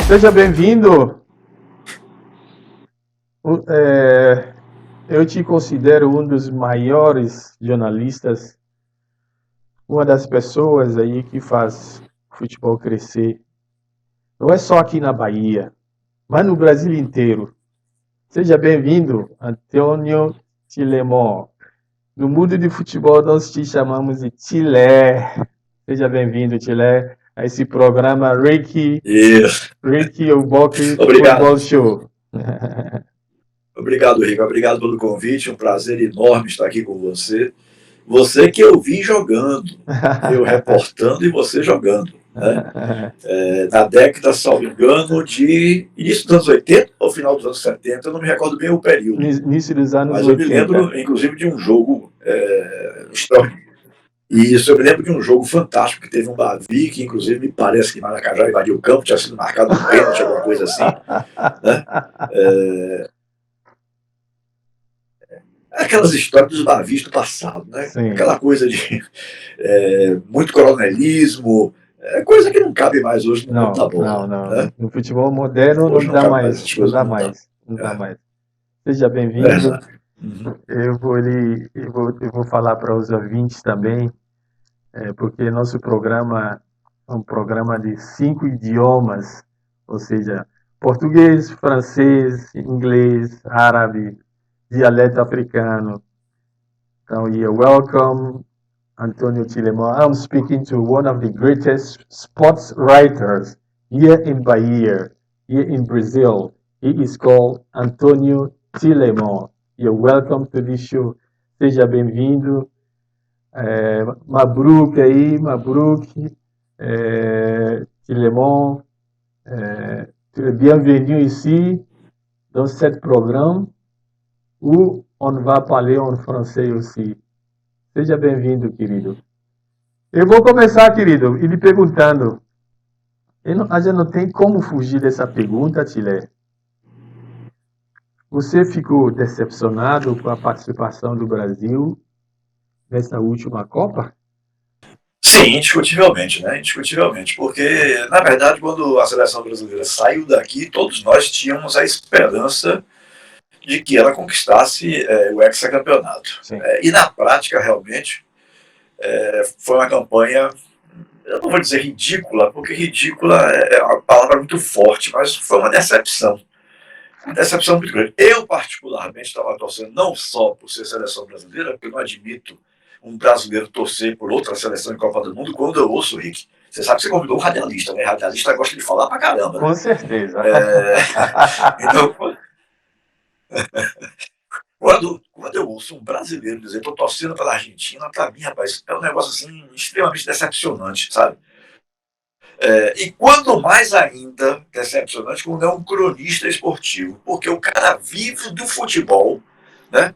Seja bem-vindo. Eu te considero um dos maiores jornalistas, uma das pessoas aí que faz futebol crescer. Não é só aqui na Bahia, mas no Brasil inteiro. Seja bem-vindo, Antônio Tilemon. No mundo de futebol nós te chamamos de Tilé. Seja bem-vindo, Tilé, a esse programa Isso. Ricky Oboki Obrigado. Football Show. Obrigado, Rico. Obrigado pelo convite. Um prazer enorme estar aqui com você. Você que eu vi jogando, eu reportando e você jogando. Né? Na década, salvo engano, de início dos anos 80 ou final dos anos 70, eu não me recordo bem o período. Início dos anos Mas eu me 80. lembro, inclusive, de um jogo extraordinário. E isso eu me lembro de um jogo fantástico que teve um Bavi, que inclusive me parece que Maracajá invadiu o campo, tinha sido marcado um pênalti, alguma coisa assim. Né? Aquelas histórias dos navios do passado, né? Sim. Aquela coisa de muito coronelismo, coisa que não cabe mais hoje no mundo da bola. Não. Né? No futebol moderno Hoje não não dá cabe mais mais, essas coisas no mundo não dá da mais. Seja bem-vindo. Uhum. Eu vou falar para os ouvintes também, porque nosso programa é um programa de 5 idiomas, ou seja, português, francês, inglês, árabe, dialeto africano. Então, you're welcome, Antonio Tilemon. I'm speaking to one of the greatest sports writers here in Bahia, here in Brazil. He is called Antonio Tilemon. You're welcome to this show. Seja bem-vindo. Mabruk aí, Mabruk. Tilemon. Bienvenue ici dans cet programme où on va parler en français aussi. Seja bem-vindo, querido. Eu vou começar, querido, e lhe perguntando. A gente não tem como fugir dessa pergunta, Tilé. Você ficou decepcionado com a participação do Brasil nessa última Copa? Sim, indiscutivelmente, né? Indiscutivelmente, porque, na verdade, quando a seleção brasileira saiu daqui, todos nós tínhamos a esperança de que ela conquistasse o hexacampeonato. E, na prática, realmente, foi uma campanha, eu não vou dizer ridícula, porque ridícula é uma palavra muito forte, mas foi uma decepção. Uma decepção muito grande. Eu, particularmente, estava torcendo não só por ser seleção brasileira, porque eu não admito um brasileiro torcer por outra seleção em Copa do Mundo, quando eu ouço o Rick. Você sabe que você convidou um radialista, né? Radialista gosta de falar pra caramba, né? Com certeza. Então, quando eu ouço um brasileiro dizer estou torcendo pela Argentina, para mim, rapaz, é um negócio assim extremamente decepcionante, sabe? E quando mais ainda decepcionante quando é um cronista esportivo, porque o cara vive do futebol, né?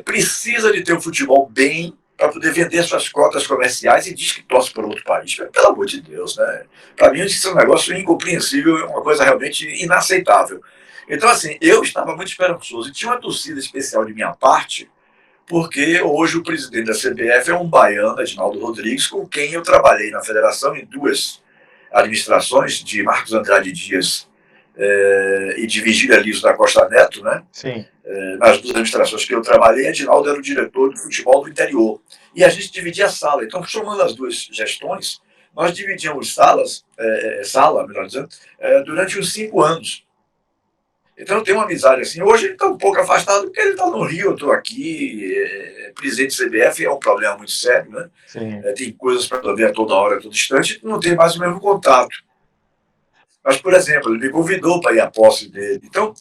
Precisa de ter o futebol bem para poder vender suas cotas comerciais e diz que torce por outro país. Pelo amor de Deus, né? Para mim isso é um negócio incompreensível, é uma coisa realmente inaceitável. Então, assim, eu estava muito esperançoso e tinha uma torcida especial de minha parte, porque hoje o presidente da CBF é um baiano, Edinaldo Rodrigues, com quem eu trabalhei na federação em duas administrações, de Marcos Andrade Dias e de Vigília Liso da Costa Neto, né? Sim. Nas duas administrações que eu trabalhei, Edinaldo era o diretor de futebol do interior. E a gente dividia a sala. Então, somando as duas gestões, nós dividíamos sala, melhor dizendo, durante uns 5 anos. Então, eu tenho uma amizade assim. Hoje ele está um pouco afastado, porque ele está no Rio, eu estou aqui. Presidente do CBF é um problema muito sério, né? Tem coisas para resolver a toda hora, a todo instante, não tem mais o mesmo contato. Mas, por exemplo, ele me convidou para ir à posse dele. Então,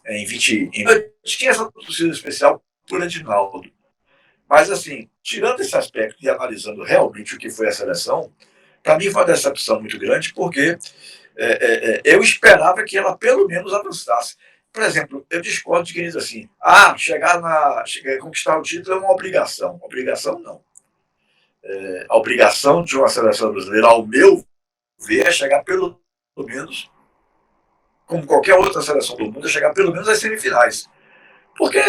eu tinha essa torcida especial por Edinaldo. Mas, assim, tirando esse aspecto e analisando realmente o que foi a seleção, para mim foi uma decepção muito grande, porque eu esperava que ela pelo menos avançasse. Por exemplo, eu discordo de quem diz assim, conquistar o título é uma obrigação. Obrigação não. A obrigação de uma seleção brasileira, ao meu ver, é chegar pelo menos, como qualquer outra seleção do mundo, é chegar pelo menos às semifinais. Porque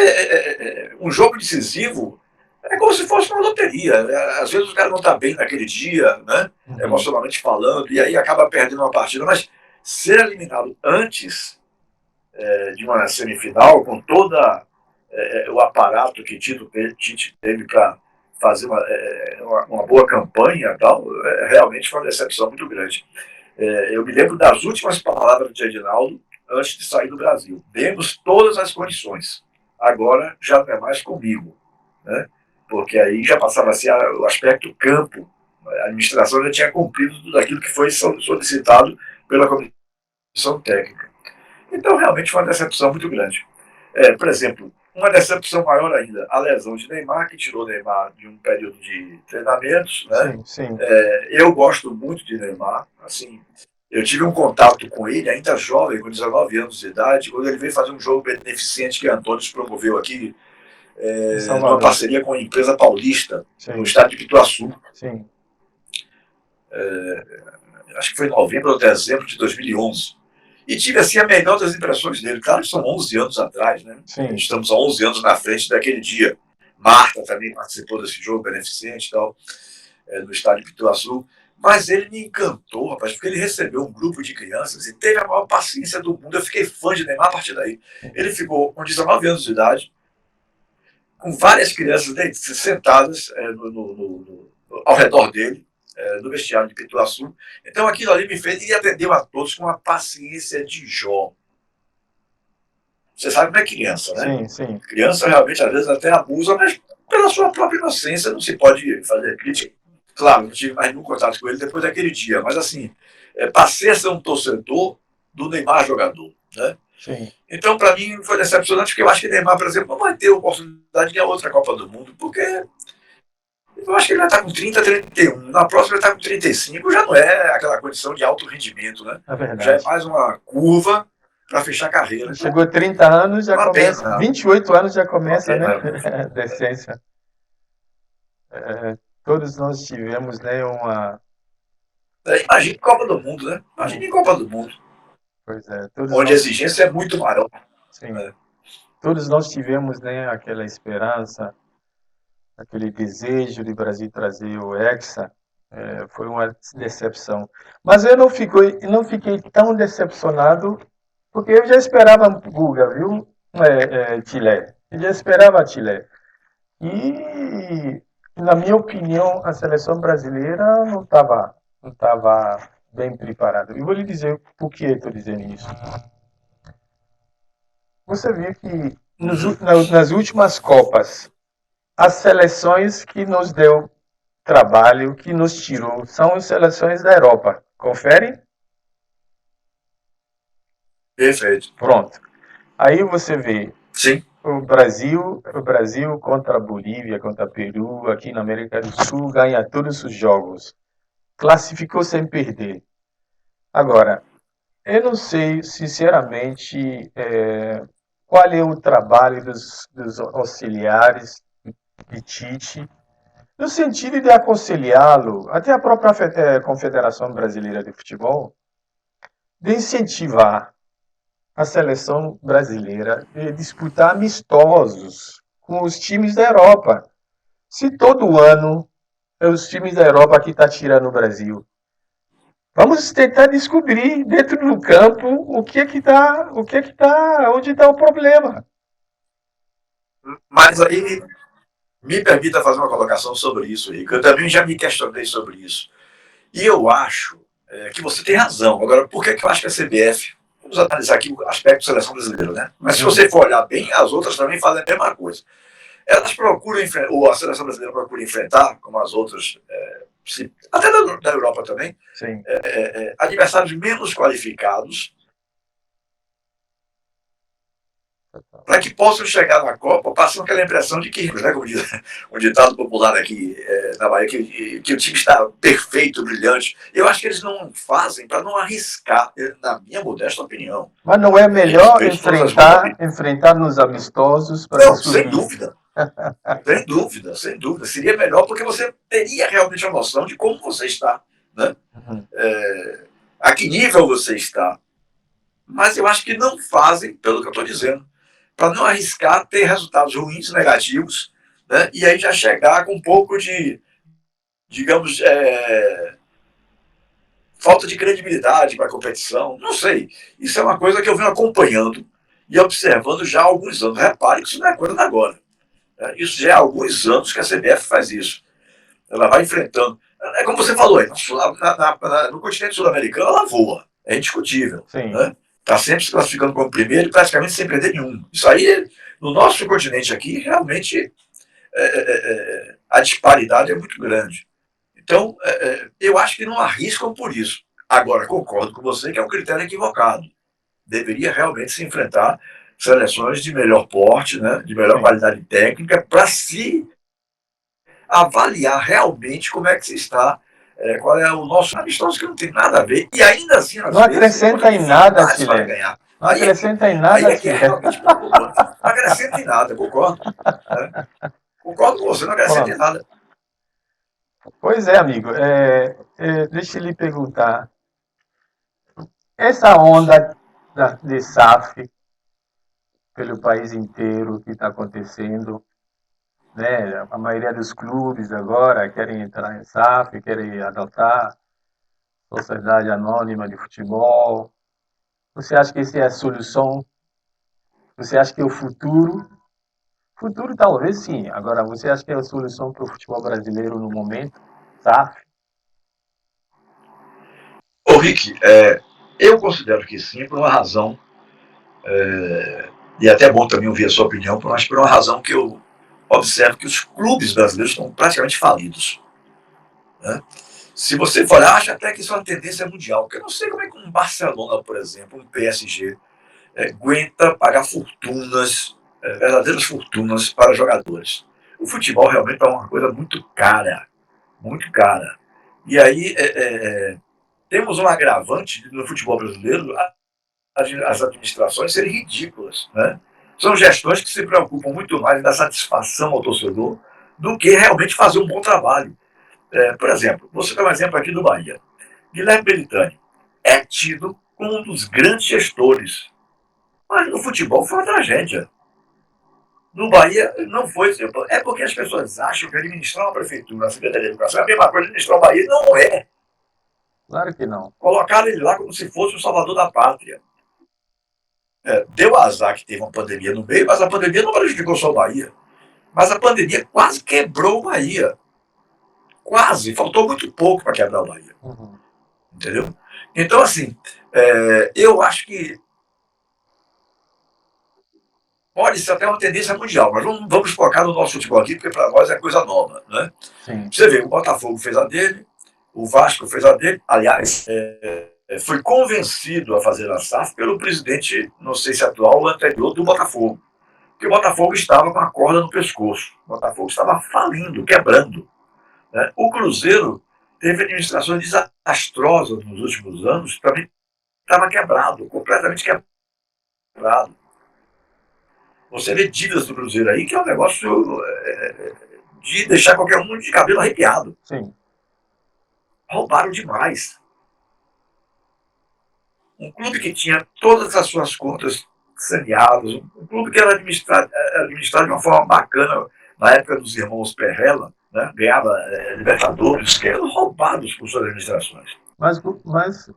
um jogo decisivo É como se fosse uma loteria. Às vezes o cara não está bem naquele dia, né? Emocionalmente falando, e aí acaba perdendo uma partida. Mas ser eliminado antes de uma semifinal, com toda o aparato que Tite teve para fazer uma boa campanha, tal, realmente foi uma decepção muito grande. Eu me lembro das últimas palavras de Edinaldo antes de sair do Brasil. Demos todas as condições. Agora já não é mais comigo, né? Porque aí já passava a ser o aspecto campo. A administração já tinha cumprido tudo aquilo que foi solicitado pela comissão técnica. Então, realmente foi uma decepção muito grande. Por exemplo, uma decepção maior ainda, a lesão de Neymar, que tirou Neymar de um período de treinamentos, né? Sim, sim. Eu gosto muito de Neymar, assim, eu tive um contato com ele, ainda jovem, com 19 anos de idade, quando ele veio fazer um jogo beneficente que Antônio promoveu aqui, numa parceria com a empresa paulista, sim, no estádio de Pituaçu. Sim. Acho que foi em novembro ou dezembro de 2011. E tive, assim, a melhor das impressões dele. Claro que são 11 anos atrás, né? Sim. Estamos há 11 anos na frente daquele dia. Marta também participou desse jogo beneficente e tal, no estádio Pituaçu. Mas ele me encantou, rapaz, porque ele recebeu um grupo de crianças e teve a maior paciência do mundo. Eu fiquei fã de Neymar a partir daí. Ele ficou com 19 anos de idade, com várias crianças sentadas ao redor dele, no vestiário de Pituaçu. Então aquilo ali me fez, e atendeu a todos com uma paciência de Jó. Você sabe como é criança, né? Sim, sim. Criança realmente às vezes até abusa, mas pela sua própria inocência não se pode fazer crítica. Claro, não tive mais nenhum contato com ele depois daquele dia, mas assim, passei a ser um torcedor do Neymar jogador, né? Sim. Então, para mim, foi decepcionante, porque eu acho que Neymar, por exemplo, não vai ter oportunidade de ganhar outra Copa do Mundo, porque eu acho que ele vai estar com 30, 31. Na próxima ele está com 35, já não é aquela condição de alto rendimento, né? É verdade. Já é mais uma curva para fechar a carreira. Chegou a 30 anos, já começa. Pena. 28 anos já começa, pena, né? Decência. Todos nós tivemos, né, uma... Imagine Copa do Mundo, né? Imagine Copa do Mundo. Pois é. Onde a exigência é muito maior. Sim. Todos nós tivemos, né, aquela esperança, aquele desejo de Brasil trazer o Hexa. Foi uma decepção. Mas eu não fiquei tão decepcionado, porque eu já esperava Guga, viu? Chile. Eu já esperava Chile. E, na minha opinião, a seleção brasileira não estava bem preparada. E vou lhe dizer por que estou dizendo isso. Você viu que nas últimas Copas, as seleções que nos deu trabalho, que nos tirou, são as seleções da Europa. Confere? Perfeito. Pronto. Aí você vê. Sim. O Brasil contra a Bolívia, contra Peru, aqui na América do Sul, ganha todos os jogos. Classificou sem perder. Agora, eu não sei, sinceramente, qual é o trabalho dos auxiliares de Tite, no sentido de aconselhá-lo, até a própria Confederação Brasileira de Futebol, de incentivar a seleção brasileira a disputar amistosos com os times da Europa. Se todo ano é os times da Europa que estão tirando o Brasil, vamos tentar descobrir dentro do campo onde está o problema. Mas aí me permita fazer uma colocação sobre isso, Rico. Eu também já me questionei sobre isso. E eu acho que você tem razão. Agora, por que eu acho que a CBF... Vamos analisar aqui o aspecto da seleção brasileira, né? Mas se você for olhar bem, as outras também fazem a mesma coisa. Elas procuram enfrentar, ou a seleção brasileira procura enfrentar, como as outras, até da Europa também, adversários menos qualificados, para que possam chegar na Copa passando aquela impressão de que, né, como diz um ditado popular aqui na Bahia, que o time está perfeito, brilhante. Eu acho que eles não fazem para não arriscar, na minha modesta opinião. Mas não é melhor enfrentar nos amistosos para Não, sem dúvida. Sem dúvida, sem dúvida. Seria melhor porque você teria realmente a noção de como você está, né? A que nível você está. Mas eu acho que não fazem, pelo que eu estou dizendo, para não arriscar ter resultados ruins, negativos, né? E aí já chegar com um pouco de, digamos, falta de credibilidade para a competição, não sei. Isso é uma coisa que eu venho acompanhando e observando já há alguns anos. Repare que isso não é coisa de agora. Né? Isso já há alguns anos que a CBF faz isso. Ela vai enfrentando. É como você falou, no continente sul-americano ela voa. É indiscutível. Sim. Né? Está sempre se classificando como primeiro e praticamente sem perder nenhum. Isso aí, no nosso continente aqui, realmente a disparidade é muito grande. Então, eu acho que não arriscam por isso. Agora, concordo com você que é um critério equivocado. Deveria realmente se enfrentar seleções de melhor porte, né, de melhor Sim. qualidade técnica, para se avaliar realmente como é que se está, qual é o nosso amistoso, que não tem nada a ver. E ainda assim, às Não vezes, acrescenta contra em nada, dificuldades para Tilé. ganhar. Não acrescenta em Aí nada, é que é Tilé. realmente preocupante. Não acrescenta em nada, concordo. Né? Concordo com você, não acrescenta em Pronto. nada. Pois é, amigo. Deixa eu lhe perguntar. Essa onda de SAF pelo país inteiro que está acontecendo, né? A maioria dos clubes agora querem entrar em SAF, querem adotar Sociedade Anônima de Futebol. Você acha que essa é a solução? Você acha que é o futuro? Futuro talvez sim. Agora, você acha que é a solução para o futebol brasileiro no momento? SAF? Ô, Rick, eu considero que sim, por uma razão, e é até bom também ouvir a sua opinião, mas por uma razão que eu observo que os clubes brasileiros estão praticamente falidos. Né? Se você for, acha até que isso é uma tendência mundial, porque eu não sei como é que um Barcelona, por exemplo, um PSG, aguenta pagar fortunas, verdadeiras fortunas para jogadores. O futebol realmente é uma coisa muito cara, muito cara. E aí temos um agravante no futebol brasileiro, as administrações serem ridículas. Né? São gestões que se preocupam muito mais em dar satisfação ao torcedor do que realmente fazer um bom trabalho. Por exemplo, vou citar um exemplo aqui do Bahia. Guilherme Belitani é tido como um dos grandes gestores, mas no futebol foi uma tragédia. No Bahia não foi. É porque as pessoas acham que administrar uma prefeitura, a Secretaria de Educação, é a mesma coisa que administrar o Bahia. Não é. Claro que não. Colocaram ele lá como se fosse o salvador da pátria. Deu azar que teve uma pandemia no meio, mas a pandemia não prejudicou só o Bahia. Mas a pandemia quase quebrou o Bahia. Quase. Faltou muito pouco para quebrar o Bahia. Uhum. Entendeu? Então, assim, eu acho que pode ser até uma tendência mundial, mas vamos focar no nosso futebol aqui, porque para nós é coisa nova. Né? Sim. Você vê, o Botafogo fez a dele, o Vasco fez a dele. Aliás, foi convencido a fazer a SAF pelo presidente, não sei se atual ou anterior, do Botafogo. Porque o Botafogo estava com a corda no pescoço. O Botafogo estava falindo, quebrando. Né? O Cruzeiro teve administrações desastrosas nos últimos anos, também estava quebrado, completamente quebrado. Você vê dívidas do Cruzeiro aí, que é um negócio de deixar qualquer um de cabelo arrepiado. Sim. Roubaram demais. Um clube que tinha todas as suas contas saneadas, um clube que era administrado de uma forma bacana na época dos irmãos Perrella, né? Ganhava Libertadores, que eram roubados por suas administrações. Mas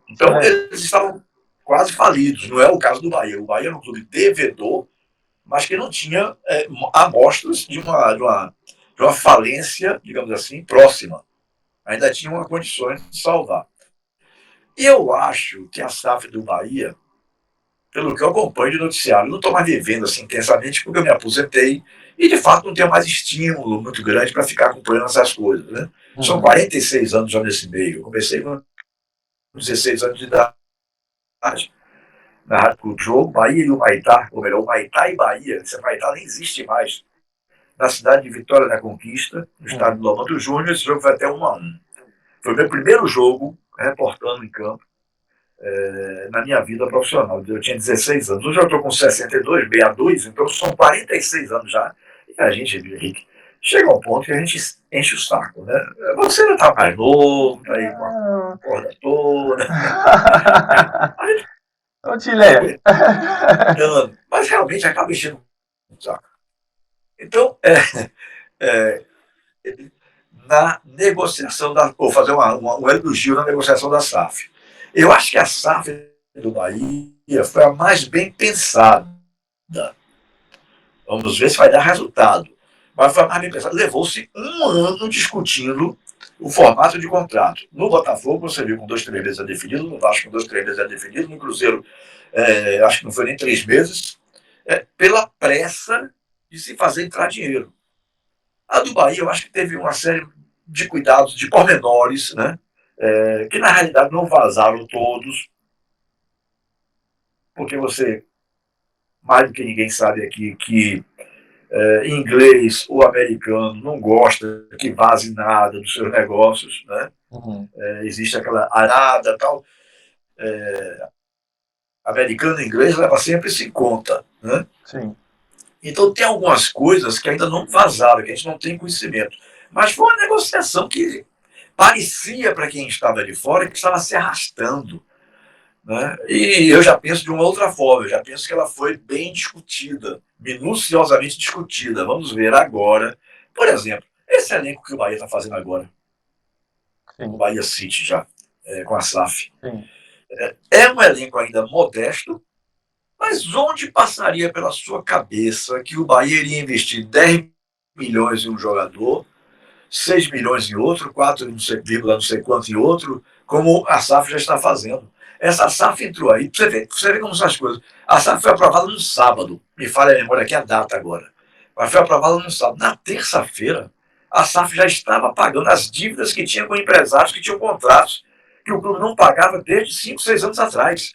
Então, eles estavam quase falidos. Não é o caso do Bahia. O Bahia era um clube devedor, mas que não tinha amostras de uma falência, digamos assim, próxima. Ainda tinha uma condições de salvar. Eu acho que a SAF do Bahia, pelo que eu acompanho de noticiário, não estou mais vivendo assim intensamente porque eu me aposentei e, de fato, não tenho mais estímulo muito grande para ficar acompanhando essas coisas. Né? São 46 anos já nesse meio. Eu comecei com 16 anos de idade na Rádio Clube Jogo, Bahia e o Maitá, ou melhor, o Maitá e Bahia, esse Maitá nem existe mais, na cidade de Vitória da Conquista, no estado do Lomando Júnior. Esse jogo foi até 1-1. Foi o meu primeiro jogo reportando em campo na minha vida profissional. Eu tinha 16 anos. Hoje eu estou com 62, 62, então são 46 anos já. E a gente, Henrique, chega a um ponto que a gente enche o saco, né? Você não está mais novo, tá aí com a corda toda. A gente Ô, Tilé. mas realmente acaba enchendo o saco. Então, na negociação, vou fazer um elogio na negociação da SAF. Eu acho que a SAF do Bahia foi a mais bem pensada. Vamos ver se vai dar resultado. Mas foi a mais bem pensada. Levou-se um ano discutindo o formato de contrato. No Botafogo, você viu com 2, 3 meses é definido, no Vasco com 2, 3 meses é definido, no Cruzeiro, acho que não foi nem 3 meses, pela pressa de se fazer entrar dinheiro. A do Bahia, eu acho que teve uma série de cuidados, de pormenores, né? Que na realidade não vazaram todos, porque você, mais do que ninguém sabe aqui, que inglês ou americano não gosta que vaze nada dos seus negócios, né? Uhum. Existe aquela arada tal. Americano e inglês leva sempre isso em conta, né? Sim. Então tem algumas coisas que ainda não vazaram, que a gente não tem conhecimento. Mas foi uma negociação que parecia para quem estava de fora que estava se arrastando, né? E eu já penso de uma outra forma, eu já penso que ela foi bem discutida, minuciosamente discutida. Vamos ver agora, por exemplo, esse elenco que o Bahia está fazendo agora, Sim. o Bahia City já, com a SAF. Sim. É um elenco ainda modesto, mas onde passaria pela sua cabeça que o Bahia iria investir 10 milhões em um jogador, 6 milhões em outro, 4 não sei, não sei quanto em outro, como a SAF já está fazendo? Essa SAF entrou aí, você vê como são as coisas. A SAF foi aprovada no sábado, me falha a memória aqui a data agora, mas foi aprovada no sábado. Na terça-feira, a SAF já estava pagando as dívidas que tinha com empresários que tinham contratos que o clube não pagava desde 5, 6 anos atrás.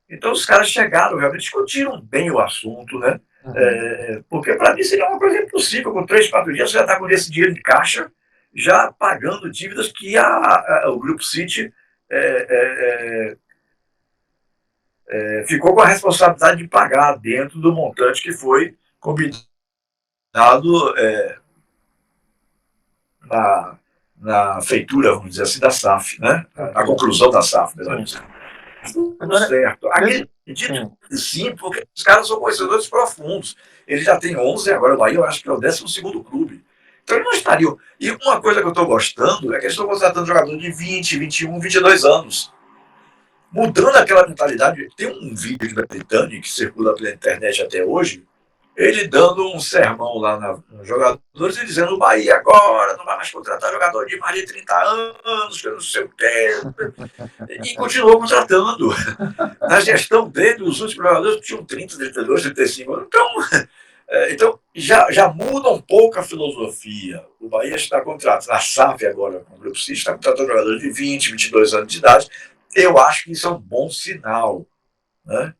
Então os caras chegaram, realmente discutiram bem o assunto, né? Uhum. Porque para mim seria uma coisa impossível. Com 3, 4 dias você já está com esse dinheiro de caixa, já pagando dívidas que o Grupo City ficou com a responsabilidade de pagar dentro do montante que foi combinado na feitura, vamos dizer assim, da SAF, né? Ok. A conclusão da SAF, melhor Sim. dizendo. Tudo Agora, certo. deixa... Acredito Sim. que sim, porque os caras são conhecedores profundos. Ele já tem 11, agora o Bahia eu acho que é o 12º clube. Então ele não estaria. E uma coisa que eu estou gostando é que eles estão contratando jogador de 20, 21, 22 anos. Mudando aquela mentalidade. Tem um vídeo da Britânia que circula pela internet até hoje, ele dando um sermão lá nos jogadores e dizendo: o Bahia agora não vai mais contratar jogador de mais de 30 anos, que eu não sei o quê. E continuou contratando. Na gestão dele, os últimos jogadores tinham 30, 32, 35 anos. Então já muda um pouco a filosofia. O Bahia está contratando, a SAF agora, com o Grupo City, está contratando jogadores de 20, 22 anos de idade. Eu acho que isso é um bom sinal, né?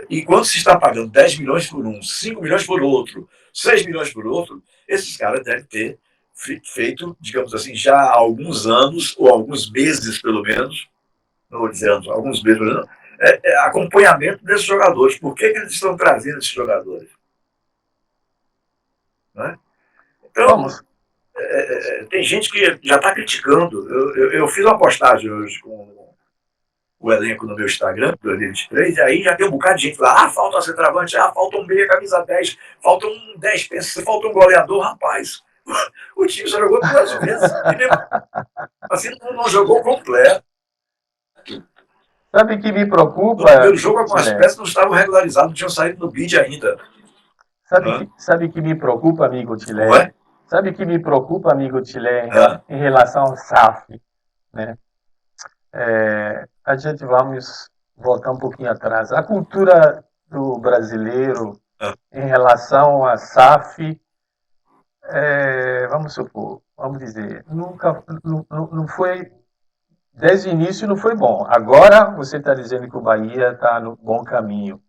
E quando se está pagando 10 milhões por um, 5 milhões por outro, 6 milhões por outro, esses caras devem ter feito, digamos assim, já há alguns anos, ou alguns meses pelo menos, não vou dizer anos, alguns meses pelo menos, acompanhamento desses jogadores. Por que eles estão trazendo esses jogadores? Né? Então, Vamos. tem gente que já está criticando. Eu fiz uma postagem hoje com o elenco no meu Instagram, 2023, e aí já tem um bocado de gente lá, falta centroavante, falta um meia, camisa 10, falta um 10, falta um goleador, rapaz. O time só jogou 2 vezes, e mesmo assim não jogou completo. Sabe que me No primeiro preocupa, jogo, algumas Tilé? peças não estavam regularizadas, não tinham saído no bid ainda. Sabe que me preocupa, amigo Como Tilé? é? Sabe que me preocupa, amigo Tilé, Ah, em relação ao SAF, né? A gente vamos voltar um pouquinho atrás. A cultura do brasileiro ah, em relação à SAF, vamos supor, vamos dizer, nunca, não foi, desde o início não foi bom. Agora você está dizendo que o Bahia está no bom caminho.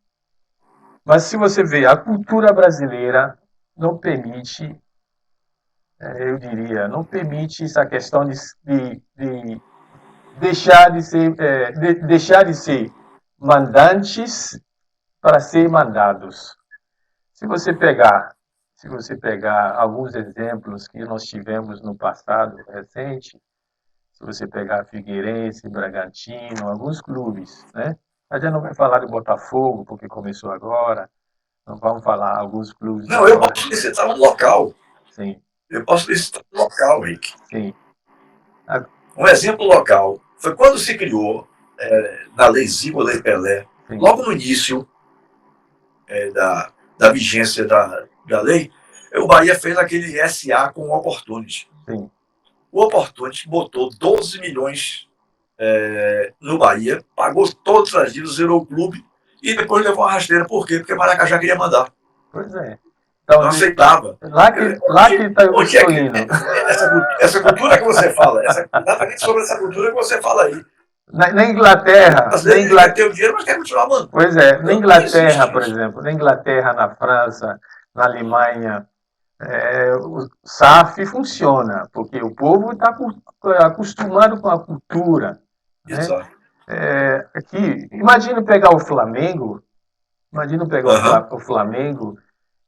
Mas se você vê, a cultura brasileira não permite, eu diria, não permite essa questão de deixar de ser mandantes para ser mandados. Se você pegar, se você pegar alguns exemplos que nós tivemos no passado recente, se você pegar Figueirense, Bragantino, alguns clubes, né? A gente não vai falar de Botafogo porque começou agora, não vamos falar alguns clubes não, eu agora. posso citar um local. Sim. Eu posso listar um local, Rick. Sim. Um exemplo local foi quando se criou, na Lei Zico, Lei Pelé, Sim. logo no início da vigência da lei, o Bahia fez aquele SA com o Opportunity. Sim. O Opportunity botou 12 milhões no Bahia, pagou todas as dívidas, zerou o clube e depois levou uma rasteira. Por quê? Porque Maracajá queria mandar. Pois é. Então, Não aceitava. Lá que eu Onde é estou que indo. essa cultura que você fala, exatamente sobre essa cultura que você fala aí. Na Inglaterra, Ele quer ter o dinheiro, mas quer continuar mandando. pois é, na Não Inglaterra, existe por isso. exemplo, na Inglaterra, na França, na Alemanha, o SAF funciona, porque o povo está acostumado com a cultura, né? Exato. Aqui, imagina pegar o Flamengo Aham. o Flamengo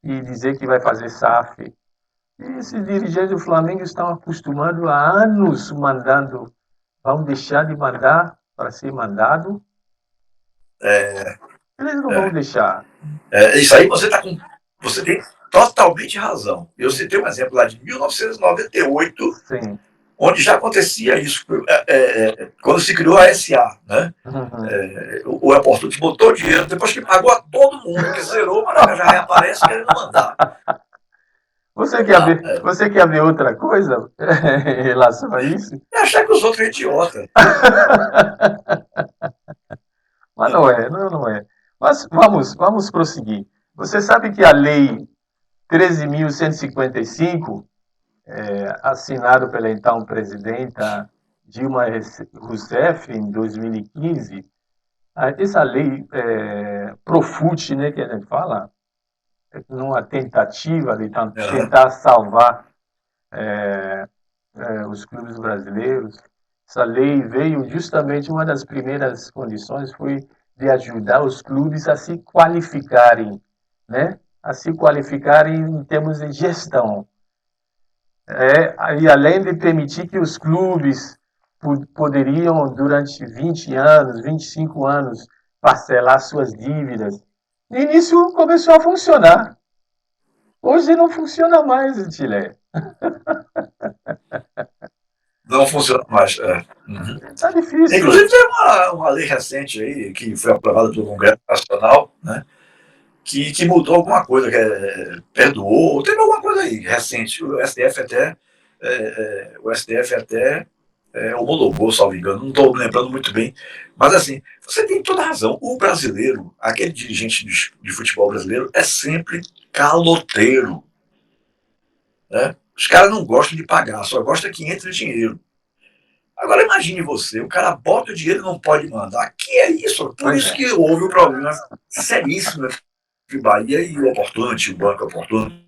e dizer que vai fazer SAF. E esses dirigentes do Flamengo estão acostumados há anos mandando. Vão deixar de mandar para ser mandado? Eles não vão deixar. Isso aí você tem totalmente razão. Eu citei um exemplo lá de 1998, Sim. onde já acontecia isso, quando se criou a SA, né? Uhum. O Opportunity botou dinheiro, depois que pagou a todo mundo, que zerou, o Maracajá reaparece querendo mandar. Você quer ver outra coisa em relação a isso? É achar que os outros é idiota. Mas não é, não é. Mas vamos prosseguir. Você sabe que a lei 13.155, assinado pela então presidenta Dilma Rousseff em 2015, essa lei Profut, né, que a gente fala, numa tentativa de Uhum. tentar salvar os clubes brasileiros. Essa lei veio justamente, uma das primeiras condições foi de ajudar os clubes a se qualificarem, né? A se qualificarem em termos de gestão. E além de permitir que os clubes poderiam, durante 20 anos, 25 anos, parcelar suas dívidas. No início começou a funcionar. Hoje não funciona mais, Chile. Não funciona mais. Uhum. Tá difícil. Inclusive, tem uma lei recente aí, que foi aprovada pelo Congresso Nacional, né? Que mudou alguma coisa, perdoou, teve alguma coisa aí recente. O STF até homologou, salvo engano, não estou lembrando muito bem. Mas assim, você tem toda a razão. O brasileiro, aquele dirigente de futebol brasileiro, é sempre caloteiro. Né? Os caras não gostam de pagar, só gostam que entre dinheiro. Agora imagine você, o cara bota o dinheiro e não pode mandar. Que é isso? Por Pois isso é. que houve um problema seríssimo entre Bahia e o Opportunity, o Banco Opportunity.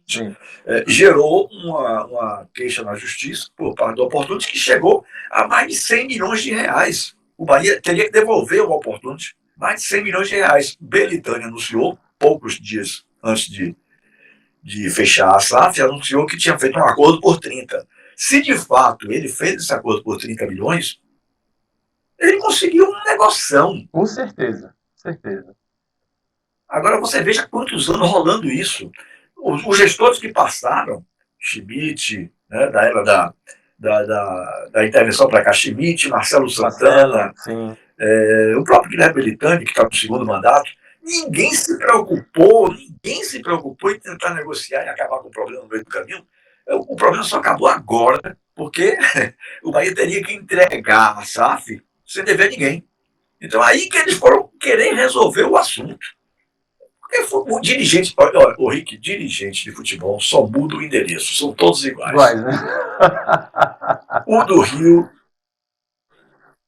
Gerou uma queixa na justiça por parte do Opportunity que chegou a mais de 100 milhões de reais. O Bahia teria que devolver ao Opportunity mais de 100 milhões de reais. Belitânia anunciou, poucos dias antes de fechar a SAF, anunciou que tinha feito um acordo por 30. Se de fato ele fez esse acordo por 30 milhões, ele conseguiu uma negoção. Com certeza, certeza. Agora você veja quantos anos rolando isso. Os gestores que passaram, Schmidt, né, da era da intervenção para cá, Schmidt, Marcelo Santana, o próprio Guilherme Belitani, que está no segundo mandato, ninguém se preocupou em tentar negociar e acabar com o problema no meio do caminho. O problema só acabou agora, porque o Bahia teria que entregar a SAF sem dever ninguém. Então aí que eles foram querer resolver o assunto. Porque o dirigente, olha, o Rick, dirigente de futebol só muda o endereço, são todos iguais. Né? O do Rio,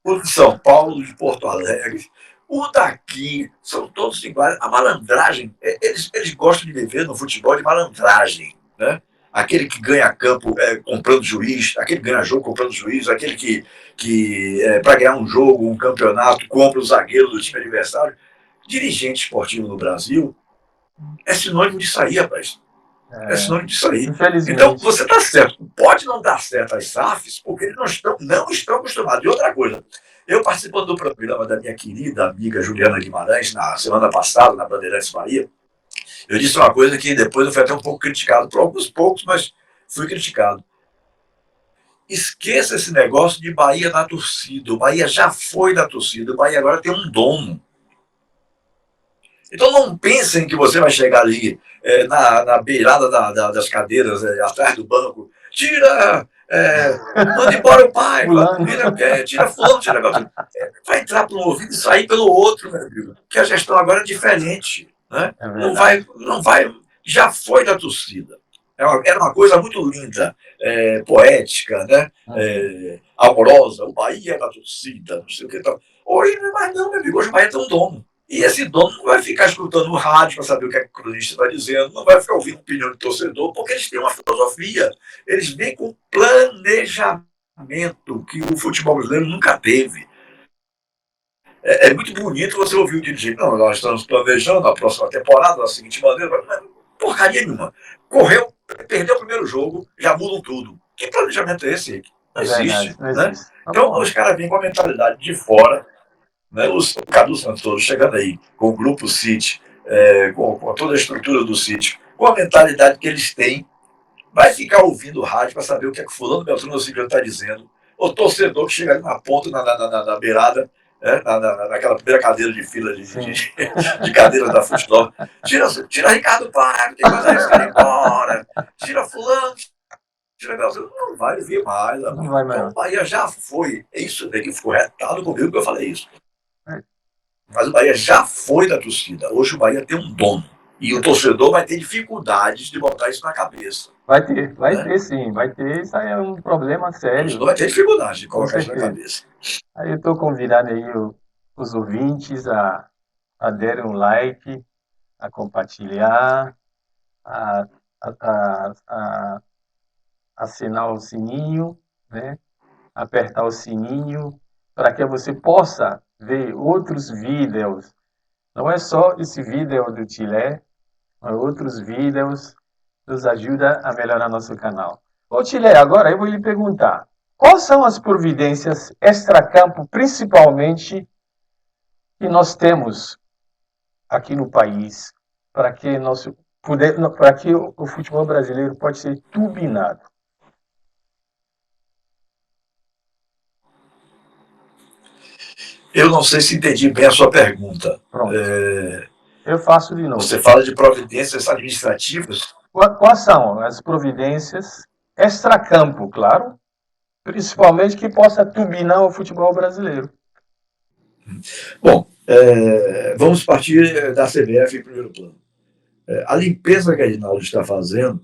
o de São Paulo, de Porto Alegre, o daqui, são todos iguais. A malandragem, eles gostam de viver no futebol de malandragem, né? Aquele que ganha campo comprando juiz, aquele que ganha jogo comprando juiz, aquele que para ganhar um jogo, um campeonato, compra o zagueiro do time adversário. Dirigente esportivo no Brasil é sinônimo disso aí, rapaz. É sinônimo disso aí. Então, você está certo. Pode não dar certo as SAFs, porque eles não estão acostumados. E outra coisa, eu participando do programa da minha querida amiga Juliana Guimarães, na semana passada, na Bandeirantes Bahia, eu disse uma coisa que depois eu fui até um pouco criticado por alguns poucos, mas fui criticado. Esqueça esse negócio de Bahia na torcida. O Bahia já foi da torcida. O Bahia agora tem um dono. Então não pensem que você vai chegar ali na beirada das cadeiras, atrás do banco. Tira, manda embora o pai, tira fulano, tira negócio. Vai entrar por um ouvido e sair pelo outro, meu amigo. Porque a gestão agora é diferente. Né? Não vai, já foi da torcida. Era uma coisa muito linda, poética, né? Amorosa. O Bahia é da torcida, não sei o que tal. Hoje não é mais não, meu amigo. Hoje o Bahia tem um dono. E esse dono não vai ficar escutando o rádio para saber o que o cronista está dizendo, não vai ficar ouvindo opinião do torcedor, porque eles têm uma filosofia, eles vêm com planejamento que o futebol brasileiro nunca teve. É muito bonito você ouvir o dirigente, não, nós estamos planejando a próxima temporada da seguinte maneira, mas porcaria nenhuma. Correu, perdeu o primeiro jogo, já mudam tudo. Que planejamento é esse? Não existe. Não existe. Né? Então os caras vêm com a mentalidade de fora. Né, o Cadu Santoro chegando aí com o grupo City, com toda a estrutura do City, com a mentalidade que eles têm, vai ficar ouvindo o rádio para saber o que é que o fulano Beltrano está dizendo. O torcedor que chega ali na ponta, na beirada, naquela primeira cadeira de fila de cadeiras da futebol. Tira Ricardo Paiva, tem que fazer esse cara embora. Tira fulano, tira Beltrano. Não vai vir mais. Não vai mais. Então o Bahia já foi. É isso daí que ficou retado comigo que eu falei isso. Mas o Bahia já foi da torcida. Hoje o Bahia tem um dono. E o torcedor vai ter dificuldades de botar isso na cabeça. Vai ter sim. Vai ter. Isso aí é um problema sério. O torcedor vai ter dificuldade de colocar isso na cabeça. Aí eu estou convidando aí os ouvintes a darem um like, a compartilhar, a assinar o sininho, né? Apertar o sininho, para que você possa ver outros vídeos. Não é só esse vídeo do Tilé, mas outros vídeos nos ajuda a melhorar nosso canal. Ô Tilé, agora eu vou lhe perguntar, quais são as providências extracampo, principalmente, que nós temos aqui no país, para que o futebol brasileiro pode ser turbinado? Eu não sei se entendi bem a sua pergunta. Eu faço de novo. Você fala de providências administrativas? Quais são as providências extracampo, claro, principalmente que possa turbinar o futebol brasileiro? Bom, vamos partir da CBF em primeiro plano. A limpeza que a Edinaldo está fazendo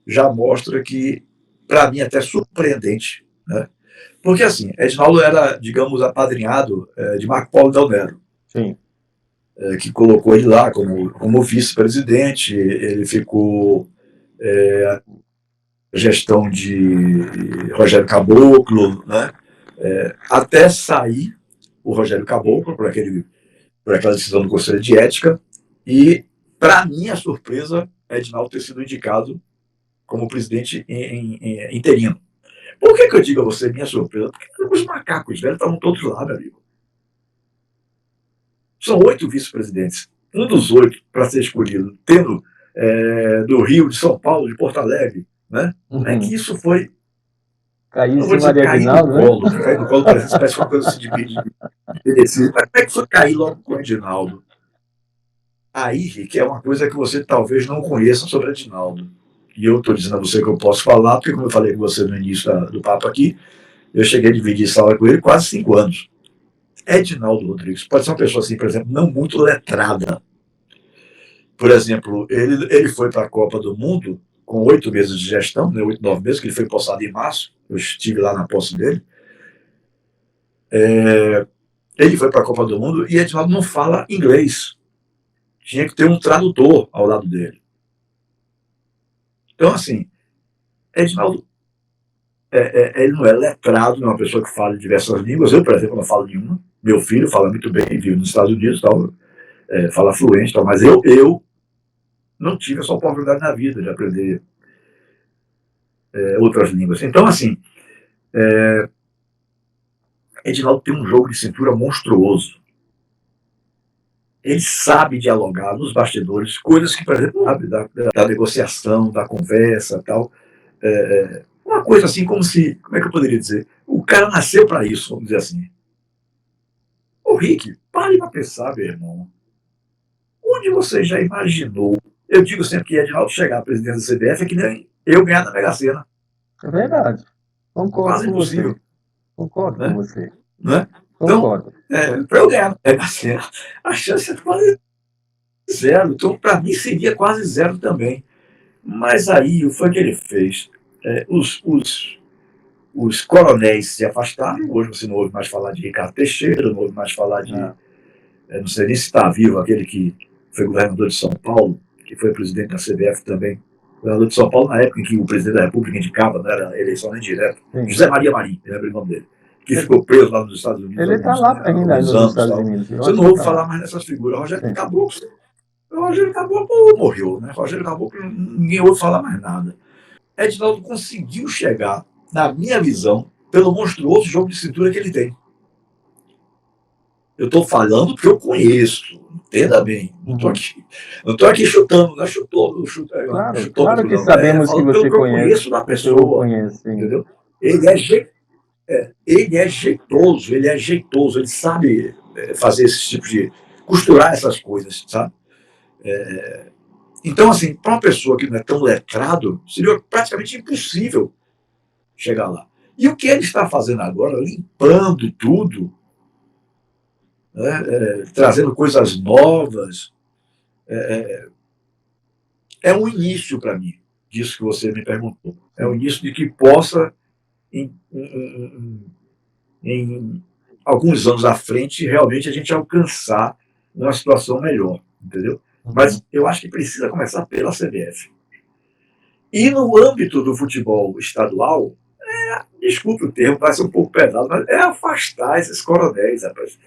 já mostra que, para mim, até surpreendente, né? Porque, assim, Edinaldo era, digamos, apadrinhado de Marco Polo Del Nero. Sim. Que colocou ele lá como vice-presidente. Ele ficou gestão de Rogério Caboclo, né? Até sair o Rogério Caboclo por aquela decisão do Conselho de Ética. E, para minha surpresa, Edinaldo ter sido indicado como presidente interino. Por que eu digo a você minha surpresa? Porque os macacos velhos estavam todos lá, meu amigo. São 8 vice-presidentes. Um dos 8 para ser escolhido, tendo do Rio, de São Paulo, de Porto Alegre, né? Não é que isso foi... Cair em cima de Edinaldo, né? Cair no colo, parece uma coisa assim de mas como é que foi cair logo com o Edinaldo? Aí, Rick, é uma coisa que você talvez não conheça sobre Edinaldo. E eu estou dizendo a você que eu posso falar, porque, como eu falei com você no início do papo aqui, eu cheguei a dividir sala com ele quase 5 anos. Edinaldo Rodrigues pode ser uma pessoa, assim, por exemplo, não muito letrada. Por exemplo, ele foi para a Copa do Mundo com 8 meses de gestão, né, 8, 9 meses, que ele foi possado em março. Eu estive lá na posse dele. Ele foi para a Copa do Mundo e Edinaldo não fala inglês. Tinha que ter um tradutor ao lado dele. Então, assim, Edinaldo, ele não é letrado, não é uma pessoa que fala diversas línguas. Eu, por exemplo, não falo nenhuma. Meu filho fala muito bem, vive nos Estados Unidos, tal, fala fluente, tal, mas eu não tive essa oportunidade na vida de aprender outras línguas. Então, assim, Edinaldo tem um jogo de cintura monstruoso. Ele sabe dialogar nos bastidores, coisas que, por exemplo, sabe, da negociação, da conversa, tal. Uma coisa assim como se, como é que eu poderia dizer? O cara nasceu para isso, vamos dizer assim. Ô Rick, pare para pensar, meu irmão. Onde você já imaginou? Eu digo sempre que Edinaldo chegar à presidência da CBF é que nem eu ganhar na Mega Sena. É verdade. Concordo Quase com impossível. você. Concordo Né? com você. Né? Concordo. Então, para eu ganhar na Mega Sena, a chance é quase zero. Então, para mim, seria quase zero também. Mas aí, o que foi que ele fez? Os coronéis se afastaram. Hoje você não ouve mais falar de Ricardo Teixeira, não ouve mais falar de. Não sei nem se está vivo aquele que foi governador de São Paulo, que foi presidente da CBF também. Governador de São Paulo, na época em que o presidente da República indicava, não era eleição nem direta. José Maria Marim, eu lembro o nome dele. Que ficou preso lá nos Estados Unidos. Ele está lá ainda nos Estados Unidos. Você não ouve falar mais nessas figuras. Rogério Caboclo morreu, né? Rogério Caboclo, ninguém ouve falar mais nada. Edinaldo conseguiu chegar, na minha visão, pelo monstruoso jogo de cintura que ele tem. Eu estou falando porque eu conheço, entenda bem. Não estou aqui chutando, não é chutou. Claro que sabemos que você conhece. Eu conheço da pessoa, entendeu? Ele é jeitoso, ele sabe fazer esse tipo de... costurar essas coisas, sabe? Então, assim, para uma pessoa que não é tão letrado, seria praticamente impossível chegar lá. E o que ele está fazendo agora, limpando tudo, né, trazendo coisas novas, é um início para mim, disso que você me perguntou. É um início de que possa, em alguns anos à frente, realmente a gente alcançar uma situação melhor, entendeu? Mas eu acho que precisa começar pela CBF. E no âmbito do futebol estadual, desculpe o termo, vai ser um pouco pesado, mas é afastar esses coronéis, rapaz.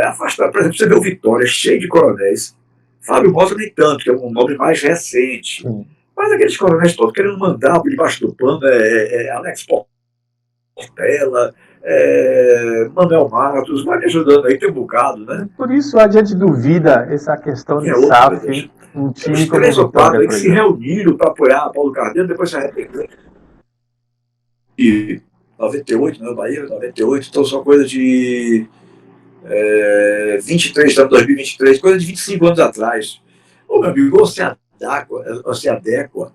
Afastar, por exemplo, você vê o Vitória cheio de coronéis. Fábio Mota nem tanto, que é um nome mais recente. Mas aqueles coronéis todos querendo mandar por debaixo do pano, Alex Portela, Manuel Matos, vai me ajudando aí, tem um bocado, né? Por isso a gente duvida essa questão de SAF, um time como 3 ou 4 aí que se reuniram para apoiar Paulo Carneiro, depois se arrependeram. E 98, né, Bahia, 98, então são coisa de 23, estamos em 2023, coisa de 25 anos atrás. Ô, meu amigo, ou se adequa,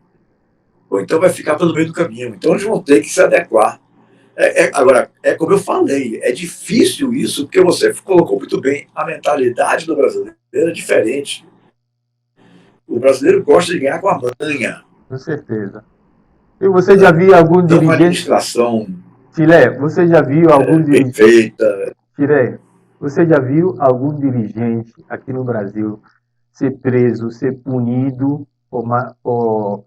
ou então vai ficar pelo meio do caminho. Então eles vão ter que se adequar. Agora, como eu falei, é difícil isso, porque você colocou muito bem, a mentalidade do brasileiro é diferente. O brasileiro gosta de ganhar com a manha. Com certeza. E você já viu algum então, dirigente... Uma administração... Filé, você já viu algum dirigente... Perfeita. Filé, você já viu algum dirigente aqui no Brasil ser preso, ser punido por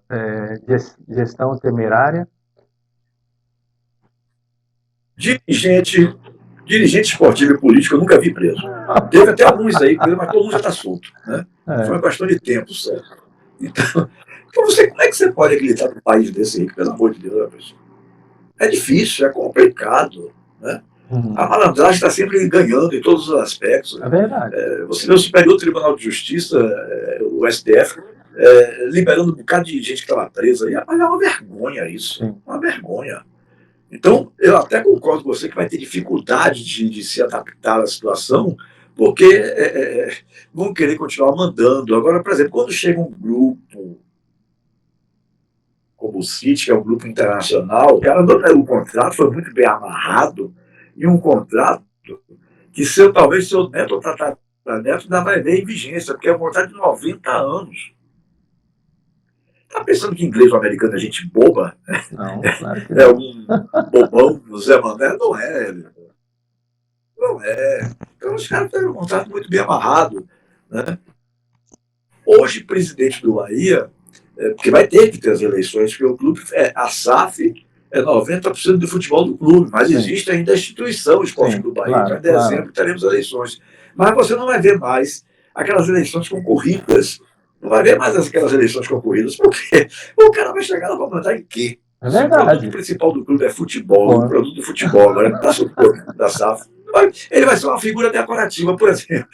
gestão temerária? Dirigente esportivo e político eu nunca vi preso. Teve até alguns aí, mas todo mundo já está solto. Né? Foi uma questão de tempo, certo? Então como é que você pode acreditar num país desse aí, pelo amor de Deus? É difícil, é complicado. Né? A malandragem está sempre ganhando em todos os aspectos. É verdade. Você vê o Superior Tribunal de Justiça, o STF, liberando um bocado de gente que estava presa. Mas é uma vergonha isso. Uma vergonha. Então, eu até concordo com você que vai ter dificuldade de se adaptar à situação, porque vão querer continuar mandando. Agora, por exemplo, quando chega um grupo como o CIT, que é um grupo internacional, o contrato foi muito bem amarrado, e um contrato que talvez seu neto ou tataraneto ainda vai ver em vigência, porque é um contrato de 90 anos. Tá pensando que inglês ou americano é gente boba? Não, claro que não. É um bobão, o Zé Mané? Não é. Não é. Então os caras têm um contrato muito bem amarrado. Né? Hoje, presidente do Bahia, porque vai ter que ter as eleições, porque o clube, a SAF é 90% do futebol do clube, mas existe ainda a instituição Esporte do Bahia. Claro, em dezembro teremos eleições. Mas você não vai ver mais aquelas eleições concorridas. Não vai ver mais aquelas eleições concorridas, porque o cara vai chegar lá para mandar em quê? É verdade. O produto principal do clube é futebol, o produto do futebol, agora da SAF. Ele vai ser uma figura decorativa, por exemplo.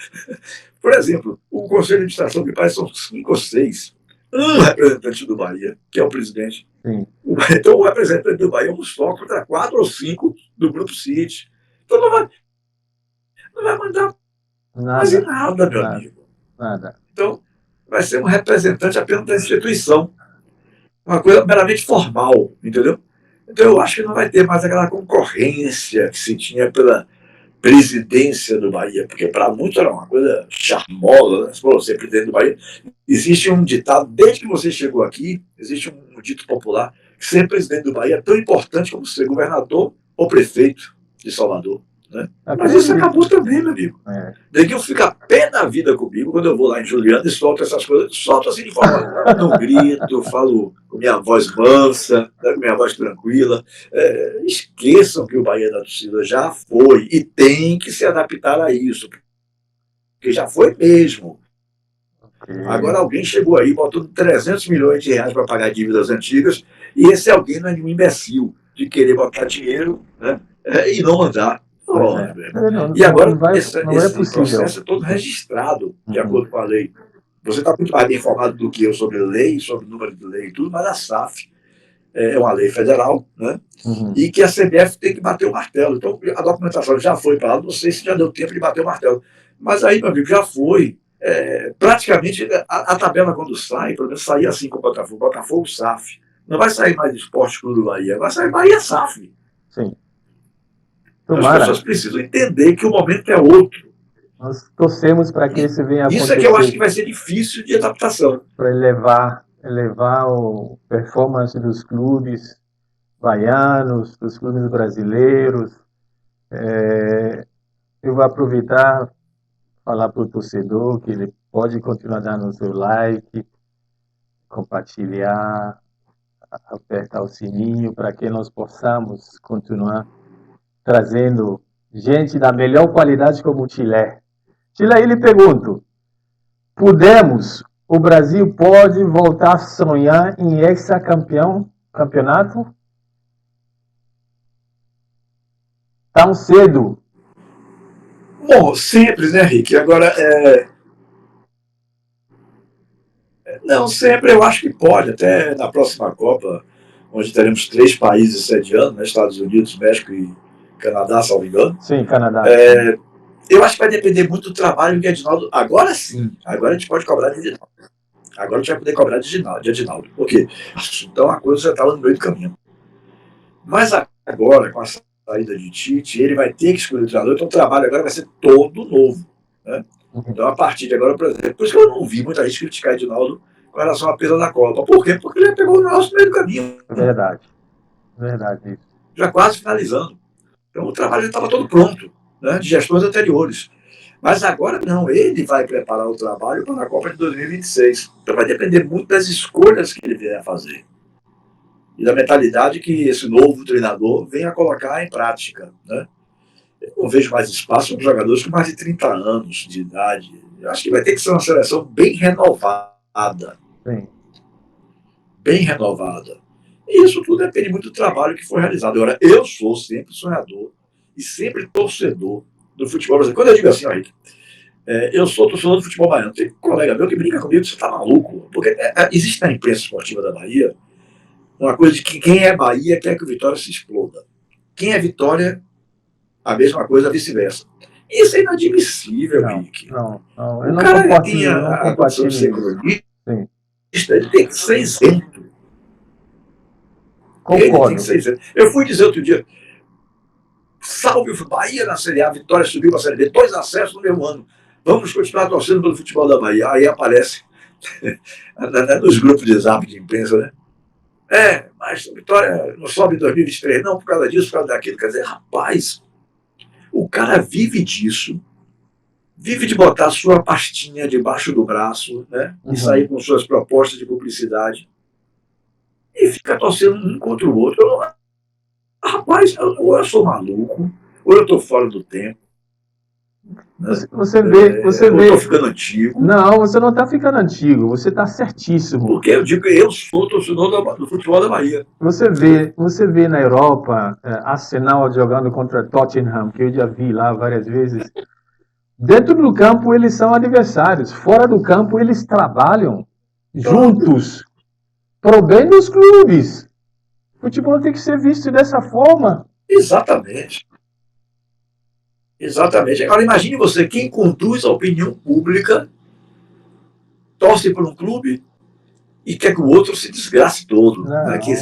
Por exemplo, o Conselho de Administração, que parece são 5 ou 6, um representante do Bahia, que é o presidente. Sim. Então, o representante do Bahia é um só contra 4 ou 5 do Grupo City. Então, não vai mandar quase Nada, nada, meu nada, amigo. nada. Então, vai ser um representante apenas da instituição. Uma coisa meramente formal, entendeu? Então, eu acho que não vai ter mais aquela concorrência que se tinha pela presidência do Bahia, porque para muitos era uma coisa charmosa, né? Se você é presidente do Bahia, existe um ditado, desde que você chegou aqui, existe um dito popular, que ser presidente do Bahia é tão importante como ser governador ou prefeito de Salvador. Né? Mas isso acabou também, meu amigo. Neguinho fica pé na vida comigo quando eu vou lá em Juliana e solto essas coisas. Solto assim de forma. Não grito, falo com minha voz mansa, com minha voz tranquila. Esqueçam que o Bahia da Torcida já foi e tem que se adaptar a isso. Porque já foi mesmo. Agora alguém chegou aí, botou 300 milhões de reais para pagar dívidas antigas, e esse alguém não é nenhum imbecil de querer botar dinheiro, né, e não mandar. E agora esse processo é todo registrado, de acordo com a lei. Você está muito mais bem informado do que eu sobre lei, sobre número de lei e tudo, mas a SAF é uma lei federal, né? E que a CBF tem que bater o martelo. Então, a documentação já foi para lá, não sei se já deu tempo de bater o martelo. Mas aí, meu amigo, já foi. Praticamente, a tabela quando sai, pelo menos sair assim com o Botafogo SAF. Não vai sair mais Esporte Clube do Bahia, vai sair Bahia SAF. Sim. As pessoas precisam entender que o momento é outro. Nós torcemos para que isso venha acontecer. Isso é que eu acho que vai ser difícil de adaptação. Para elevar a performance dos clubes baianos, dos clubes brasileiros. Eu vou aproveitar falar para o torcedor que ele pode continuar dando o seu like, compartilhar, apertar o sininho para que nós possamos continuar trazendo gente da melhor qualidade como o Chile. Chile, lhe pergunto, o Brasil pode voltar a sonhar em campeonato? Tão cedo? Bom, sempre, né, Rick? Agora, não, sempre eu acho que pode, até na próxima Copa, onde teremos 3 países sediando, né, Estados Unidos, México e Canadá, se não me engano. Sim, Canadá. Eu acho que vai depender muito do trabalho de Edinaldo. Agora sim, agora a gente pode cobrar de Edinaldo. Agora a gente vai poder cobrar de Edinaldo. Porque então a coisa já estava no meio do caminho. Mas agora, com a saída de Tite, ele vai ter que escolher o treinador, então o trabalho agora vai ser todo novo. Né? Então, a partir de agora, por exemplo, por isso que eu não vi muita gente criticar Edinaldo com relação à perda da Copa. Por quê? Porque ele já pegou o nosso no meio do caminho. Verdade. Já quase finalizando. Então, o trabalho já estava todo pronto, né, de gestões anteriores. Mas agora não, ele vai preparar o trabalho para a Copa de 2026. Então, vai depender muito das escolhas que ele vier a fazer. E da mentalidade que esse novo treinador venha a colocar em prática. Né? Eu não vejo mais espaço para jogadores com mais de 30 anos de idade. Eu acho que vai ter que ser uma seleção bem renovada. Sim. Bem renovada. E isso tudo depende muito do trabalho que foi realizado. Agora, eu sou sempre sonhador e sempre torcedor do futebol brasileiro. Quando eu digo assim, ó, Rick, eu sou torcedor do futebol baiano. Tem um colega meu que brinca comigo, você tá maluco. Porque existe na imprensa esportiva da Bahia uma coisa de que quem é Bahia quer que o Vitória se exploda. Quem é Vitória, a mesma coisa, vice-versa. Isso é inadmissível, Rick. Não, o cara tinha a condição de ser cronista, ele tem que ser isento. Concordo. Ele tem que ser isento. Eu fui dizer outro dia, salve o Bahia na Série A, Vitória subiu para a Série B, 2 acessos no mesmo ano. Vamos continuar torcendo pelo futebol da Bahia. Aí aparece nos grupos de zap de imprensa, né? Mas a Vitória não sobe em 2023, não, por causa disso, por causa daquilo. Quer dizer, rapaz, o cara vive disso, vive de botar sua pastinha debaixo do braço, né? E sair com suas propostas de publicidade e fica torcendo um contra o outro. Rapaz, ou eu sou maluco, ou eu estou fora do tempo. Você vê. Eu estou ficando antigo. Não, você não está ficando antigo, você está certíssimo. Porque eu digo que eu sou torcedor do futebol da Bahia. Você vê na Europa Arsenal jogando contra Tottenham, que eu já vi lá várias vezes. Dentro do campo eles são adversários, fora do campo eles trabalham. juntos, pro bem dos clubes. O futebol tem que ser visto dessa forma. Exatamente. Exatamente. Agora imagine você, quem conduz a opinião pública torce por um clube e quer que o outro se desgrace todo, né? que